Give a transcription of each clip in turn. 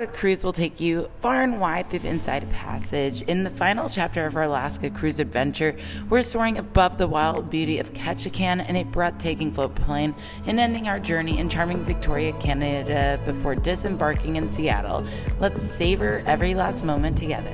The cruise will take you far and wide through the Inside Passage. In the final chapter of our Alaska cruise adventure, we're soaring above the wild beauty of Ketchikan in a breathtaking floatplane and ending our journey in charming Victoria, Canada before disembarking in Seattle. Let's savor every last moment together.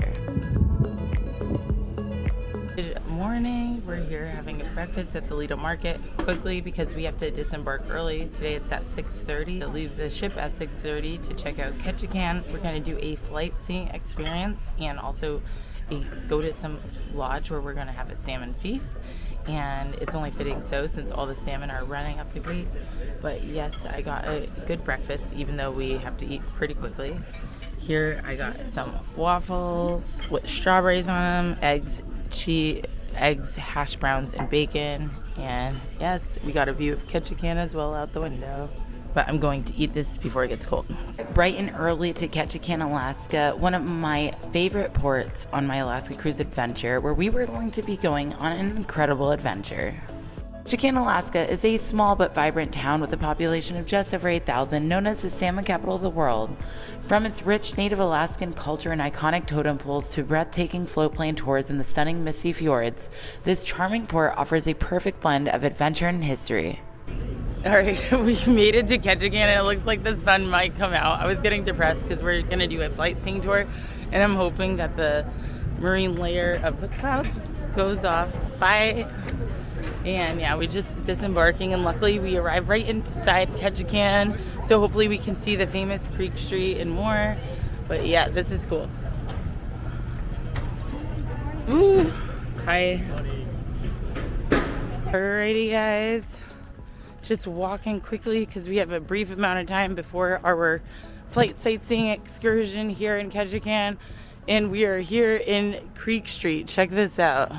Good morning. We're here having a breakfast at the Lido Market quickly because we have to disembark early. Today it's at 6:30. We'll leave the ship at 6:30 to check out Ketchikan. We're going to do a flight-seeing experience and also go to some lodge where we're going to have a salmon feast. And it's only fitting so since all the salmon are running up the creek. But yes, I got a good breakfast even though we have to eat pretty quickly. Here I got some waffles with strawberries on them, eggs, hash browns, and bacon. And yes, we got a view of Ketchikan as well out the window. But I'm going to eat this before it gets cold. Bright and early to Ketchikan, Alaska, one of my favorite ports on my Alaska cruise adventure, where we were going to be going on an incredible adventure. Ketchikan, Alaska is a small but vibrant town with a population of just over 8,000, known as the Salmon Capital of the world. From its rich native Alaskan culture and iconic totem poles to breathtaking floatplane tours in the stunning misty fjords, this charming port offers a perfect blend of adventure and history. Alright, we made it to Ketchikan and it looks like the sun might come out. I was getting depressed because we're going to do a flight seeing tour and I'm hoping that the marine layer of the clouds goes off. Bye! And yeah, we just disembarking and luckily we arrived right inside Ketchikan, so hopefully we can see the famous Creek Street and more. But yeah, this is cool. Ooh, hi. Alrighty guys, just walking quickly because we have a brief amount of time before our flight sightseeing excursion here in Ketchikan, and we are here in Creek Street. Check this out.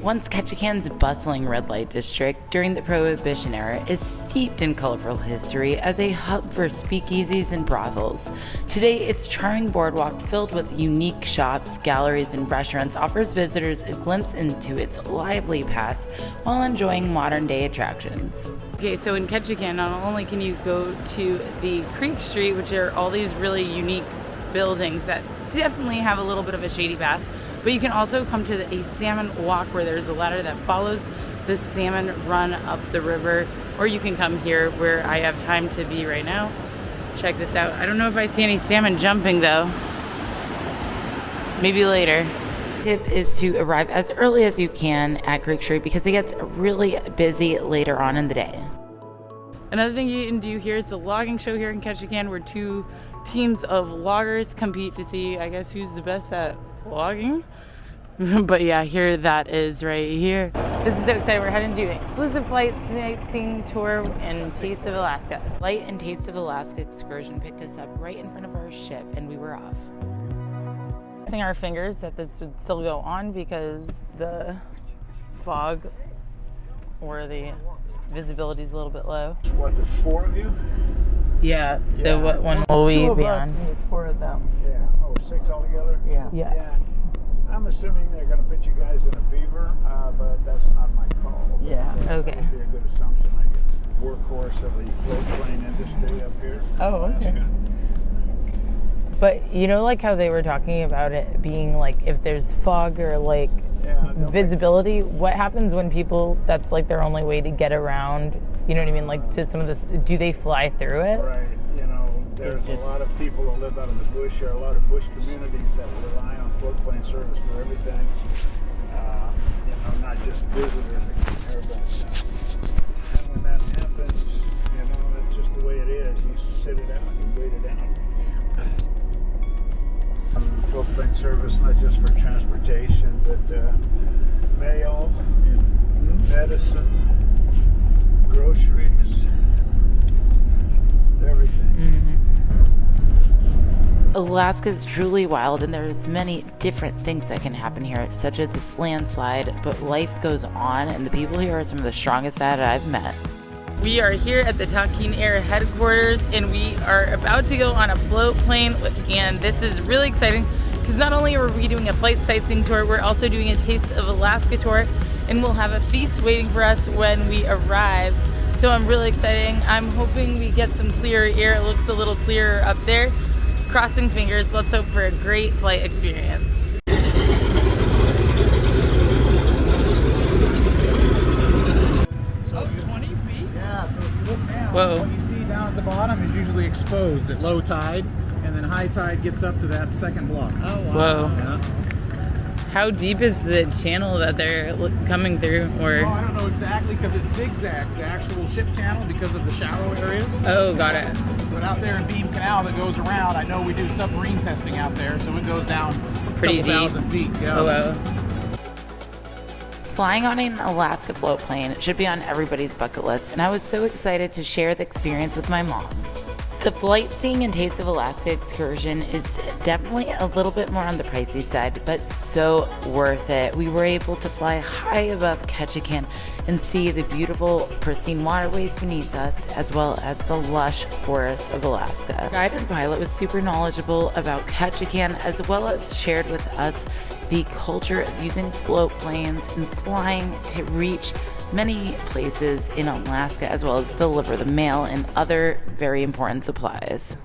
Once Ketchikan's bustling red light district during the Prohibition era, is steeped in colorful history as a hub for speakeasies and brothels. Today, its charming boardwalk filled with unique shops, galleries, and restaurants offers visitors a glimpse into its lively past while enjoying modern-day attractions. Okay, so in Ketchikan, not only can you go to the Creek Street, which are all these really unique buildings that definitely have a little bit of a shady past, but you can also come to a salmon walk where there's a ladder that follows the salmon run up the river. Or you can come here where I have time to be right now. Check this out. I don't know if I see any salmon jumping though. Maybe later. Tip is to arrive as early as you can at Creek Street because it gets really busy later on in the day. Another thing you can do here is the logging show here in Ketchikan, where two teams of loggers compete to see, I guess, who's the best at logging. But yeah, here that is right here. This is so exciting. We're heading to an exclusive flight sightseeing tour and Taste of Alaska. Flight and Taste of Alaska excursion picked us up right in front of our ship and we were off. Crossing our fingers that this would still go on because the fog or the visibility is a little bit low. What, the four of you? Yeah, so what one will we be on? It's four of them. Yeah. Oh, six altogether? Yeah. I'm assuming they're going to put you guys in a beaver, but that's not my call. Yeah, okay. That would be a good assumption. I guess workhorse of the floatplane industry up here. Oh, okay. But you know, like how they were talking about it being like if there's fog or like visibility, what happens when people, that's like their only way to get around, you know what I mean, like to some of this, do they fly through it? Right, you know, there's a lot of people that live out in the bush. There are a lot of bush communities that rely on floatplane service for everything. You know, not just visitors that can hear about that. And when that happens, you know, that's just the way it is. You sit it out and you wait it out. Floatplane service, not just for transportation, but mail, medicine, groceries, everything. Alaska is truly wild and there's many different things that can happen here, such as this landslide, but life goes on and the people here are some of the strongest that I've met. We are here at the Talking Air headquarters and we are about to go on a float plane, and this is really exciting because not only are we doing a flight sightseeing tour, we're also doing a Taste of Alaska tour, and we'll have a feast waiting for us when we arrive. So I'm really excited. I'm hoping we get some clearer air. It looks a little clearer up there. crossing fingers. Let's hope for a great flight experience. So 20 feet? Yeah, so if you look down, whoa. what you see down at the bottom is usually exposed at low tide, and then high tide gets up to that second block. Oh, wow. Whoa. Yeah. How deep is the channel that they're coming through? Or I don't know exactly because it zigzags the actual ship channel because of the shallow areas. oh, got it. But out there in Beam Canal that goes around, I know we do submarine testing out there, so it goes down Pretty a couple thousand feet. Yeah. Oh, wow. Flying on an Alaska floatplane should be on everybody's bucket list, and I was so excited to share the experience with my mom. The Flightseeing and Taste of Alaska excursion is definitely a little bit more on the pricey side, but so worth it. We were able to fly high above Ketchikan and see the beautiful, pristine waterways beneath us, as well as the lush forests of Alaska. Our guide and pilot was super knowledgeable about Ketchikan, as well as shared with us the culture of using float planes and flying to reach many places in Alaska, as well as deliver the mail and other very important supplies.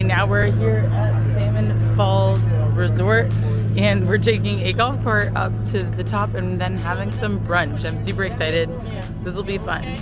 Now we're here at Salmon Falls Resort, and we're taking a golf cart up to the top and then having some brunch. I'm super excited. This will be fun.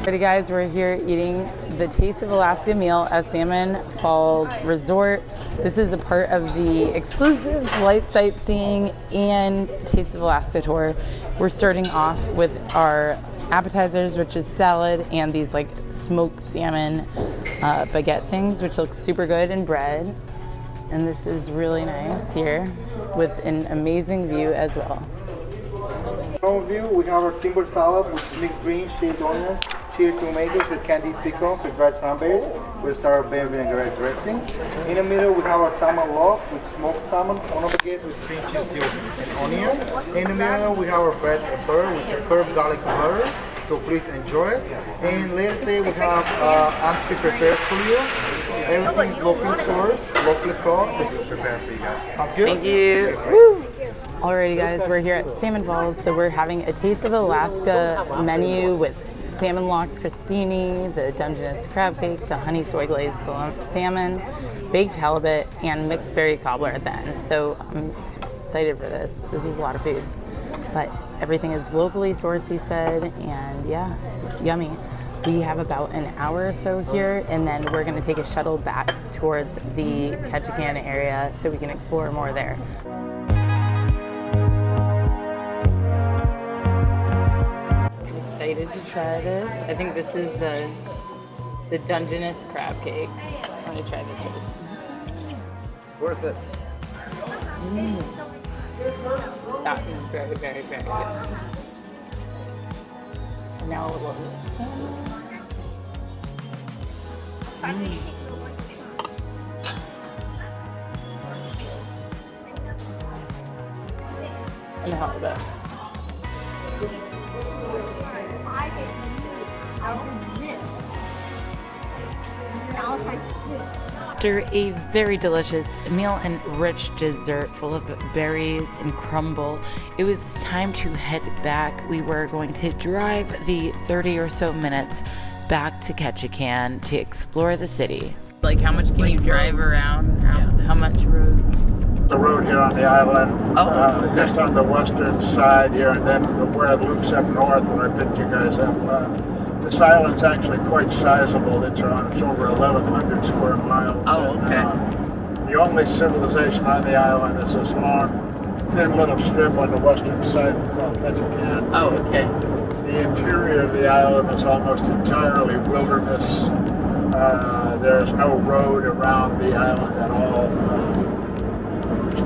Alrighty guys, we're here eating the Taste of Alaska meal at Salmon Falls Resort. This is a part of the exclusive Flight Sightseeing and Taste of Alaska tour. We're starting off with our appetizers, which is salad and these like smoked salmon baguette things, which look super good, and bread. And this is really nice here with an amazing view as well. Overview, we have our timber salad, which is mixed greens, shaved onions, cherry tomatoes with candied pickles with dried cranberries with sour bear vinaigrette dressing. In the middle, we have our salmon loaf with smoked salmon on a baguette with cream cheese cube and onion. In the middle, we have our bread and butter with superb garlic butter. So please enjoy it. And later today, we have auntie prepared for you. Everything is locally sourced, locally cooked, so we'll prepare for you guys. Sounds good? Thank you. Woo. Alrighty guys, we're here at Salmon Falls, so we're having a Taste of Alaska menu with salmon lox crostini, the Dungeness crab cake, the honey soy glazed salmon, baked halibut, and mixed berry cobbler at the end. So I'm excited for this. This is a lot of food, but everything is locally sourced, he said, and yeah, yummy. We have about an hour or so here, and then we're going to take a shuttle back towards the Ketchikan area so we can explore more there. Excited to try this. I think this is the Dungeness crab cake. I'm going to try this first. Worth it. That is very, very, very good. And now we'll love this. And how about after a very delicious meal and rich dessert full of berries and crumble, it was time to head back. We were going to drive the 30 or so minutes back to Ketchikan to explore the city. Like, how much can you drive around? How much road? The road here on the island, just on the western side here, and then where it loops up north where I picked you guys up. This island's actually quite sizable. It's over 1,100 square miles. Oh, okay. The only civilization on the island is this long, thin little strip on the western side called Ketchikan. Oh, okay. The interior of the island is almost entirely wilderness. There's no road around the island at all.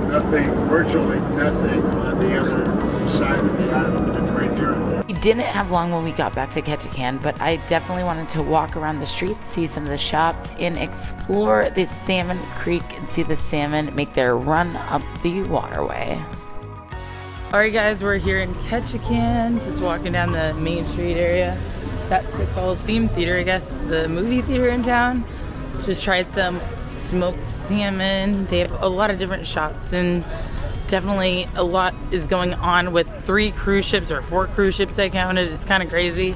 Nothing, virtually nothing on the other side of the island and right here and there. We didn't have long when we got back to Ketchikan, but I definitely wanted to walk around the streets, see some of the shops, and explore the Salmon Creek and see the salmon make their run up the waterway. Alright guys, we're here in Ketchikan, just walking down the Main Street area. That's the Coliseum Theater, I guess, the movie theater in town. Just tried some smoked salmon. They have a lot of different shops, and definitely a lot is going on with 3 cruise ships or 4 cruise ships I counted. It's kind of crazy.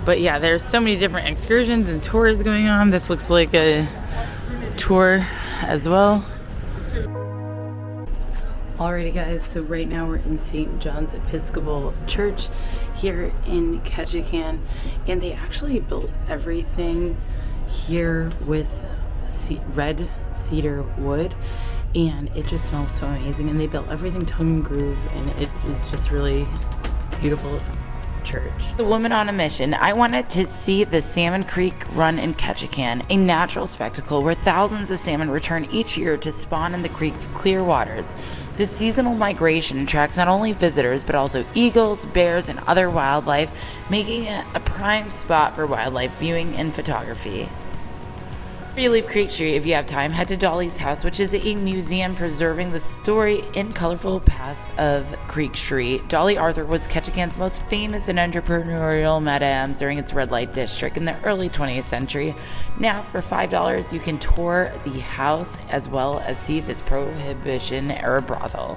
But yeah, there's so many different excursions and tours going on. This looks like a tour as well. Alrighty guys, so right now we're in St. John's Episcopal Church here in Ketchikan, and they actually built everything here with red cedar wood, and it just smells so amazing. And they built everything tongue and groove, and it was just really beautiful church. The woman on a mission. I wanted to see the Salmon Creek run in Ketchikan, a natural spectacle where thousands of salmon return each year to spawn in the creek's clear waters. This seasonal migration attracts not only visitors but also eagles, bears, and other wildlife, making it a prime spot for wildlife viewing and photography. Before you leave Creek Street, if you have time, head to Dolly's house, which is a museum preserving the story and colorful past of Creek Street. Dolly Arthur was Ketchikan's most famous and entrepreneurial madame during its red light district in the early 20th century. Now, for $5, you can tour the house as well as see this Prohibition-era brothel.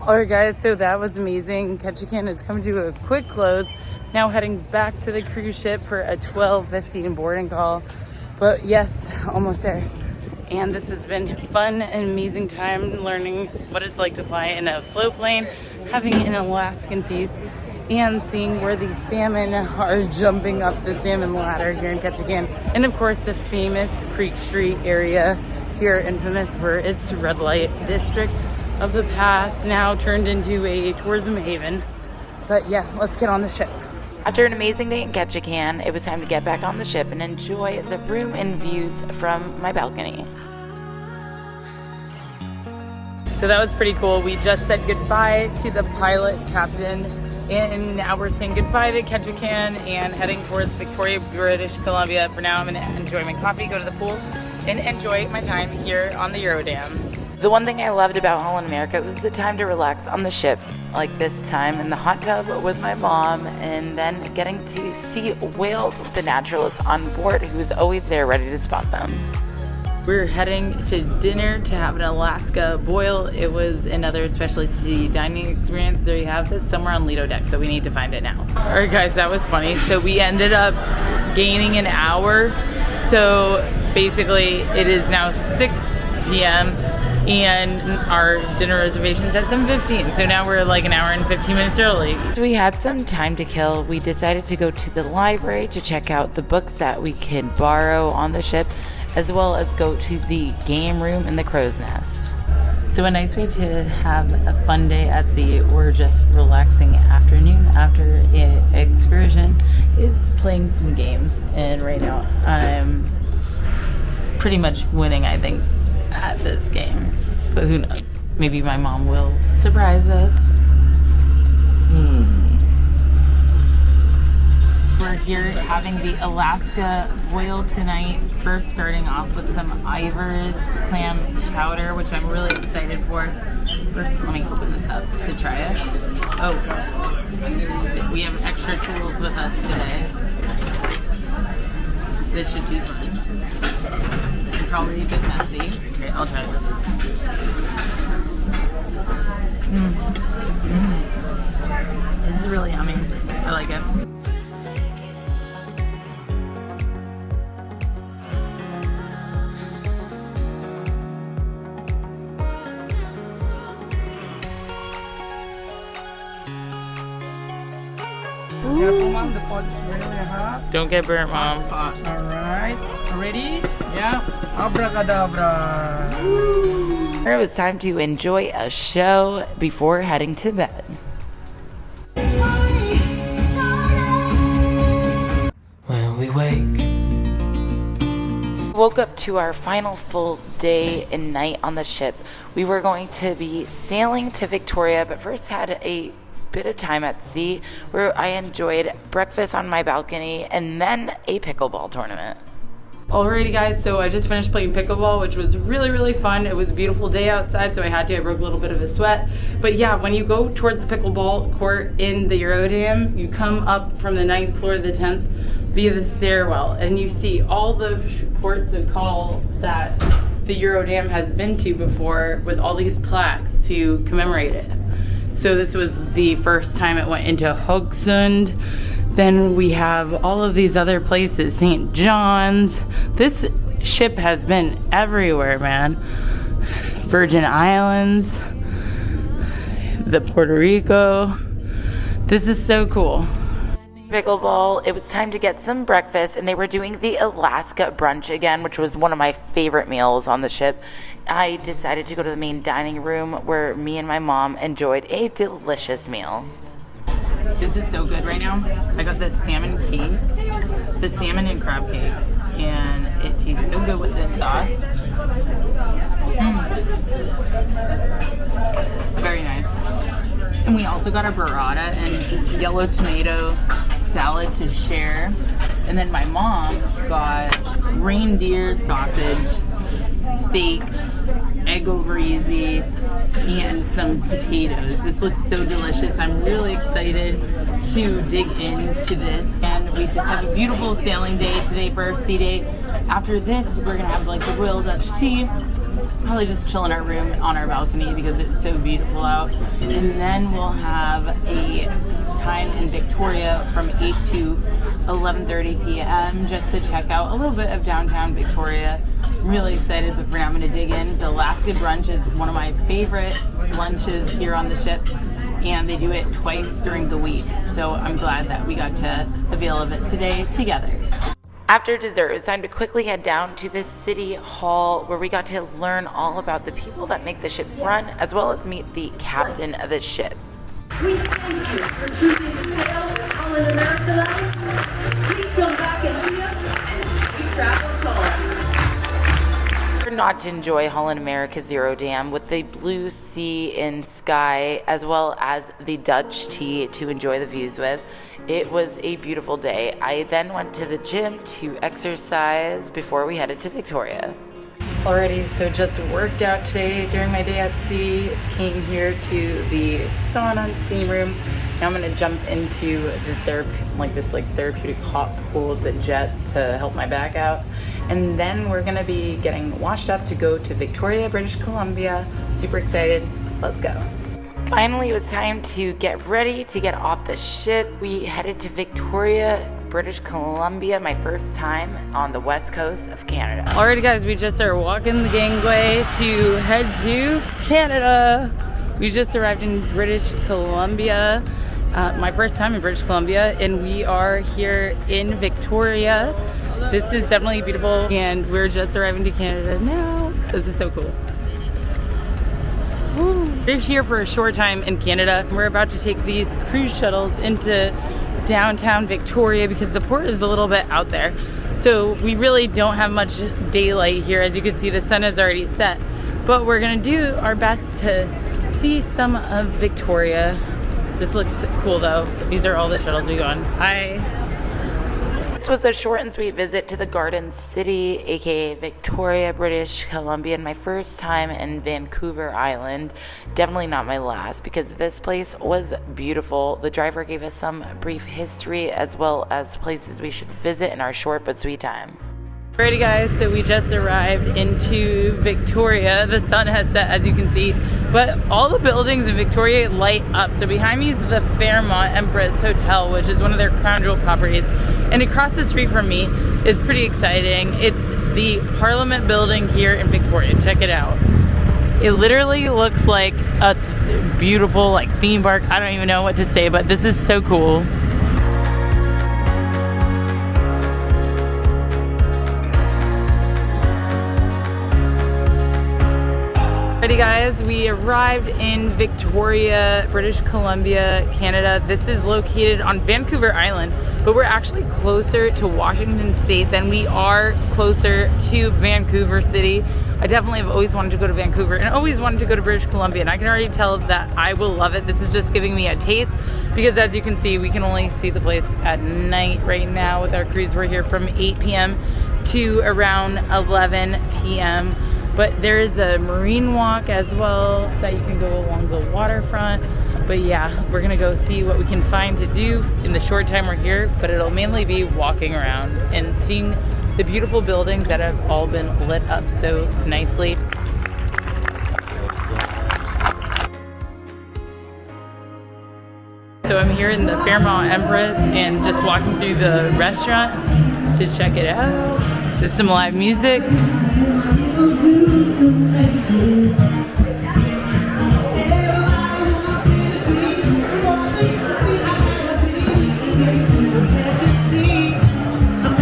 Alright guys, so that was amazing. Ketchikan is coming to a quick close. Now heading back to the cruise ship for a 12:15 boarding call. But yes, almost there. And this has been fun and amazing time learning what it's like to fly in a floatplane, having an Alaskan feast, and seeing where the salmon are jumping up the salmon ladder here in Ketchikan. And of course, the famous Creek Street area here, infamous for its red light district of the past, now turned into a tourism haven. But yeah, let's get on the ship. After an amazing day in Ketchikan, it was time to get back on the ship and enjoy the room and views from my balcony. So that was pretty cool. We just said goodbye to the pilot captain, and now we're saying goodbye to Ketchikan and heading towards Victoria, British Columbia. For now, I'm going to enjoy my coffee, go to the pool, and enjoy my time here on the Eurodam. The one thing I loved about Holland America was the time to relax on the ship, like this time in the hot tub with my mom, and then getting to see whales with the naturalists on board who is always there ready to spot them. We're heading to dinner to have an Alaska boil. It was another specialty dining experience. There you have this, somewhere on Lido Deck, so we need to find it now. All right guys, that was funny. So we ended up gaining an hour. So basically it is now 6 p.m. and our dinner reservation's at 7:15, so now we're like an hour and 15 minutes early. We had some time to kill. We decided to go to the library to check out the books that we can borrow on the ship, as well as go to the game room in the crow's nest. So a nice way to have a fun day at sea or just relaxing afternoon after an excursion is playing some games. And right now I'm pretty much winning, I think, at this game, but who knows, maybe my mom will surprise us. We're here having the Alaska boil tonight, first starting off with some Ivar's clam chowder, which I'm really excited for. First, let me open this up to try it. Oh, we have extra tools with us today. This should be fun. Probably a bit messy. Okay, I'll try this. This is really yummy. I like it. Careful, Mom, the pot is really hot. Don't get burnt, Mom. Alright. Ready? Yeah. Abracadabra. It was time to enjoy a show before heading to bed. When we wake, Woke up to our final full day and night on the ship. We were going to be sailing to Victoria, but first had a bit of time at sea where I enjoyed breakfast on my balcony and then a pickleball tournament. Alrighty guys, so I just finished playing pickleball, which was really fun. It was a beautiful day outside, so I broke a little bit of a sweat. But yeah, when you go towards the pickleball court in the Eurodam, you come up from the 9th floor to the 10th via the stairwell, and you see all the ports of call that the Eurodam has been to before with all these plaques to commemorate it. So this was the first time it went into Hogsund. Then we have all of these other places, St. John's. This ship has been everywhere, man. Virgin Islands, the Puerto Rico. This is so cool. Pickleball, it was time to get some breakfast, and they were doing the Alaska brunch again, which was one of my favorite meals on the ship. I decided to go to the main dining room where me and my mom enjoyed a delicious meal. This is so good right now. I got the salmon cakes, the salmon and crab cake, and it tastes so good with this sauce. Very nice. And we also got a burrata and yellow tomato salad to share. And then my mom got reindeer sausage, steak, egg over easy, and some potatoes. This looks so delicious. I'm really excited to dig into this. And we just have a beautiful sailing day today for our sea day. After this, we're gonna have like the Royal Dutch tea. Probably just chill in our room on our balcony because it's so beautiful out. And then we'll have a time in Victoria from 8 to 11:30 p.m. just to check out a little bit of downtown Victoria. I'm really excited, but for now I'm going to dig in. The Alaskan brunch is one of my favorite lunches here on the ship, and they do it twice during the week. So I'm glad that we got to avail of it today together. After dessert, it was time to quickly head down to the city hall where we got to learn all about the people that make the ship run, as well as meet the captain of the ship. We thank you for choosing to sail with Holland America Line. Please come back and see us, and safe travels home. Not to enjoy Holland America's Eurodam with the blue sea and sky, as well as the Dutch tea to enjoy the views with. It was a beautiful day. I then went to the gym to exercise before we headed to Victoria. Alrighty, so just worked out today during my day at sea. Came here to the sauna and steam room. Now I'm gonna jump into the therapeutic hot pool with the jets to help my back out. And then we're gonna be getting washed up to go to Victoria, British Columbia. Super excited, let's go. Finally, it was time to get ready to get off the ship. We headed to Victoria, British Columbia, my first time on the west coast of Canada. Alrighty guys, we just are walking the gangway to head to Canada. We just arrived in British Columbia, my first time in British Columbia, and we are here in Victoria. This is definitely beautiful, and we're just arriving to Canada now. This is so cool. Woo. We're here for a short time in Canada. We're about to take these cruise shuttles into downtown Victoria because the port is a little bit out there. So we really don't have much daylight here. As you can see, the sun is already set. But we're gonna do our best to see some of Victoria. This looks cool though. These are all the shuttles we go on. Hi. This was a short and sweet visit to the Garden City, aka Victoria, British Columbia, and my first time in Vancouver Island. Definitely not my last because this place was beautiful. The driver gave us some brief history as well as places we should visit in our short but sweet time. Alrighty guys, so we just arrived into Victoria. The sun has set, as you can see, but all the buildings in Victoria light up. So behind me is the Fairmont Empress Hotel, which is one of their crown jewel properties. And across the street from me is pretty exciting. It's the Parliament building here in Victoria. Check it out. It literally looks like a beautiful theme park. I don't even know what to say, but this is so cool. Alrighty guys, we arrived in Victoria, British Columbia, Canada. This is located on Vancouver Island, but we're actually closer to Washington State than we are closer to Vancouver City. I definitely have always wanted to go to Vancouver and always wanted to go to British Columbia, and I can already tell that I will love it. This is just giving me a taste because as you can see, we can only see the place at night right now with our cruise. We're here from 8 p.m. to around 11 p.m. But there is a marine walk as well that you can go along the waterfront. But yeah, we're gonna go see what we can find to do in the short time we're here, but it'll mainly be walking around and seeing the beautiful buildings that have all been lit up so nicely. So I'm here in the Fairmont Empress and just walking through the restaurant to check it out. There's some live music.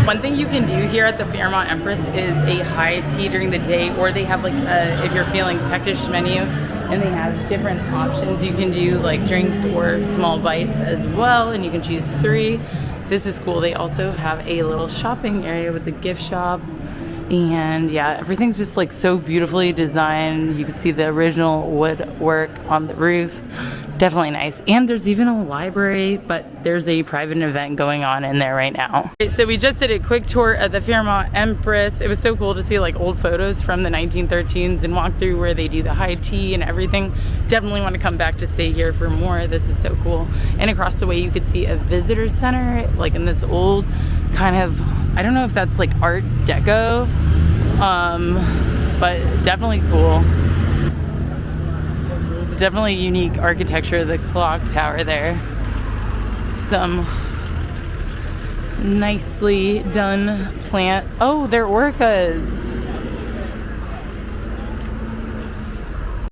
One thing you can do here at the Fairmont Empress is a high tea during the day, or they have like a, if you're feeling peckish menu, and they have different options. You can do like drinks or small bites as well, and you can choose 3. This is cool. They also have a little shopping area with the gift shop. And yeah, everything's just like so beautifully designed. You can see the original woodwork on the roof. Definitely nice. And there's even a library, but there's a private event going on in there right now. So we just did a quick tour of the Fairmont Empress. It was so cool to see like old photos from the 1913s and walk through where they do the high tea and everything. Definitely want to come back to stay here for more. This is so cool. And across the way you could see a visitor center, like in this old kind of, I don't know if that's like Art Deco, but definitely cool. Definitely unique architecture, the clock tower there. Some nicely done plant. Oh, they're orcas.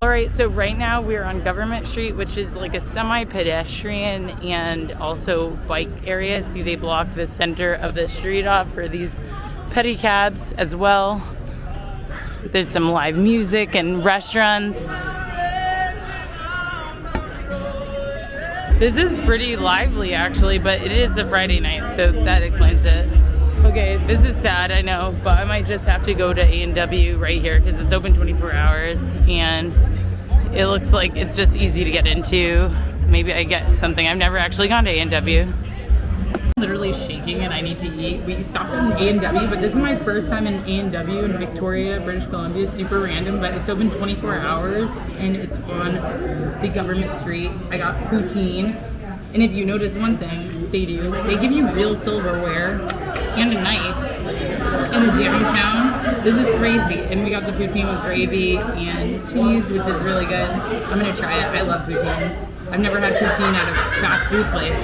All right, so right now we're on Government Street, which is like a semi-pedestrian and also bike area. See, they block the center of the street off for these pedicabs as well. There's some live music and restaurants. This is pretty lively actually, but it is a Friday night, so that explains it. Okay, this is sad, I know, but I might just have to go to A&W right here because it's open 24 hours and it looks like it's just easy to get into. Maybe I get something. I've never actually gone to A&W. Literally shaking and I need to eat. We stopped at an A&W, but this is my first time in A&W in Victoria, British Columbia. Super random, but it's open 24 hours and it's on the Government Street. I got poutine, and if you notice one thing they do, they give you real silverware and a knife in the downtown. This is crazy. And we got the poutine with gravy and cheese, which is really good. I'm gonna try it. I love poutine. I've never had poutine at a fast food place.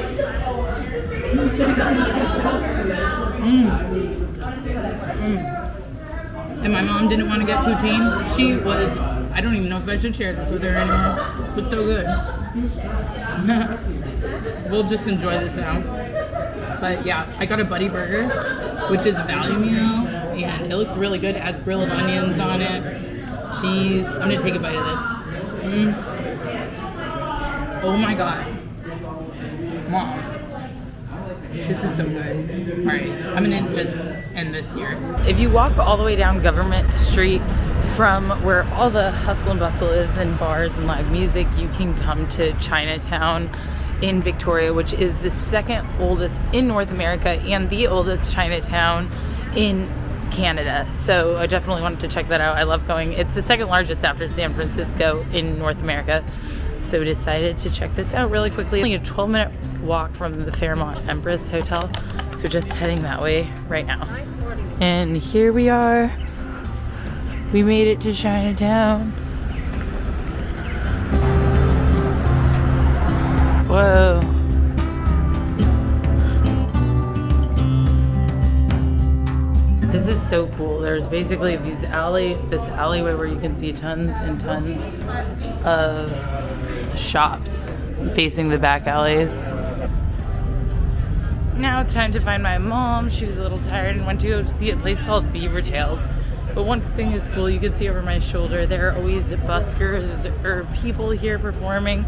And my mom didn't want to get poutine. She was, I don't even know if I should share this with her anymore, but so good. We'll just enjoy this now. But yeah, I got a Buddy Burger, which is a value meal, and it looks really good. It has grilled onions on it, cheese. I'm gonna take a bite of this. Oh my God. Mom. This is so good. All right, I'm gonna just end this here. If you walk all the way down Government Street from where all the hustle and bustle is and bars and live music, you can come to Chinatown in Victoria, which is the second oldest in North America and the oldest Chinatown in Canada. So I definitely wanted to check that out. I love going. It's the second largest after San Francisco in North America. So decided to check this out really quickly. Only a 12-minute walk from the Fairmont Empress Hotel. So just heading that way right now. And here we are. We made it to Chinatown. Whoa. This is so cool. There's basically this alleyway where you can see tons and tons of shops facing the back alleys. Now it's time to find my mom. She was a little tired and went to go see a place called Beaver Tails. But one thing is cool, you can see over my shoulder, there are always buskers or people here performing.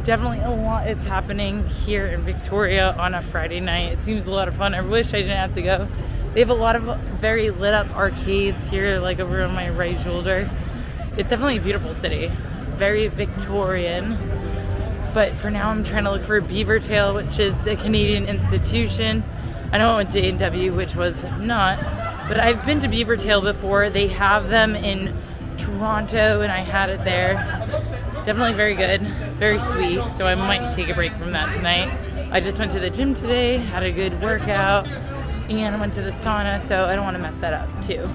Definitely a lot is happening here in Victoria on a Friday night. It seems a lot of fun. I wish I didn't have to go. They have a lot of very lit up arcades here, like over on my right shoulder. It's definitely a beautiful city, very Victorian. But for now, I'm trying to look for Beavertail, which is a Canadian institution. I know I went to A&W, which was not, but I've been to Beavertail before. They have them in Toronto, and I had it there. Definitely very good, very sweet, so I might take a break from that tonight. I just went to the gym today, had a good workout, and I went to the sauna, so I don't want to mess that up too.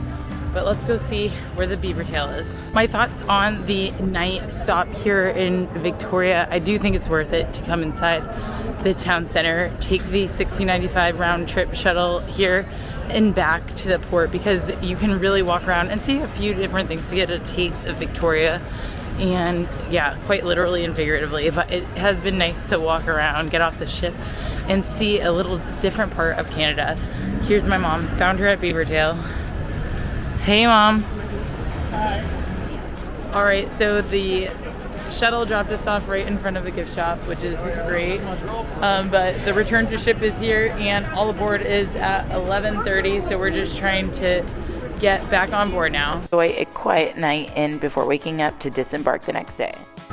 But let's go see where the Beavertail is. My thoughts on the night stop here in Victoria. I do think it's worth it to come inside the town center, take the $16.95 round trip shuttle here and back to the port, because you can really walk around and see a few different things to get a taste of Victoria. And yeah, quite literally and figuratively, but it has been nice to walk around, get off the ship, and see a little different part of Canada. Here's my mom. Found her at Beavertail. Hey, Mom. Hi. All right, so the shuttle dropped us off right in front of the gift shop, which is great. But the return to ship is here, and all aboard is at 11:30, so we're just trying to get back on board now. Enjoy a quiet night in before waking up to disembark the next day.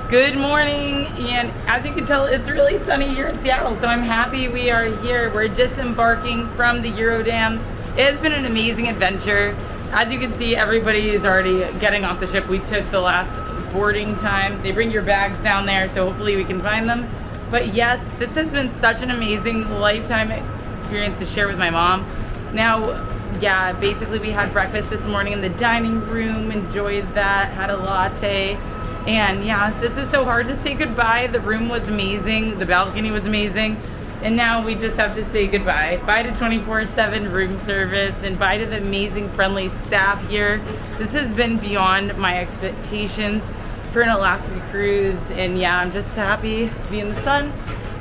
Good morning, and as you can tell, it's really sunny here in Seattle, so I'm happy we are here. We're disembarking from the Eurodam. It has been an amazing adventure. As you can see, everybody is already getting off the ship. We took the last boarding time. They bring your bags down there, so hopefully we can find them. But yes, this has been such an amazing lifetime experience to share with my mom. Now, yeah, basically we had breakfast this morning in the dining room, enjoyed that, had a latte. And yeah, this is so hard to say goodbye. The room was amazing, the balcony was amazing, and now we just have to say goodbye. Bye to 24/7 room service, and bye to the amazing friendly staff here. This has been beyond my expectations for an Alaska cruise, and yeah, I'm just happy to be in the sun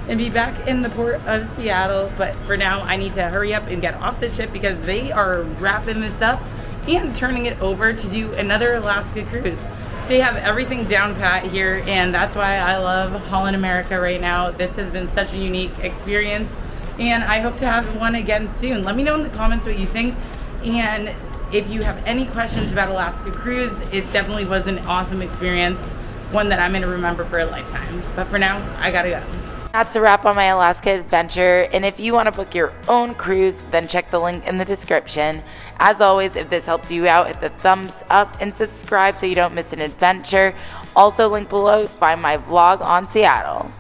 and be back in the port of Seattle. But for now, I need to hurry up and get off the ship because they are wrapping this up and turning it over to do another Alaska cruise. They have everything down pat here, and that's why I love Holland America right now. This has been such a unique experience, and I hope to have one again soon. Let me know in the comments what you think, and if you have any questions about Alaska cruise, it definitely was an awesome experience, one that I'm going to remember for a lifetime. But for now, I gotta go. That's a wrap on my Alaska adventure, and if you want to book your own cruise, then check the link in the description. As always, if this helped you out, hit the thumbs up and subscribe so you don't miss an adventure. Also, link below, find my vlog on Seattle.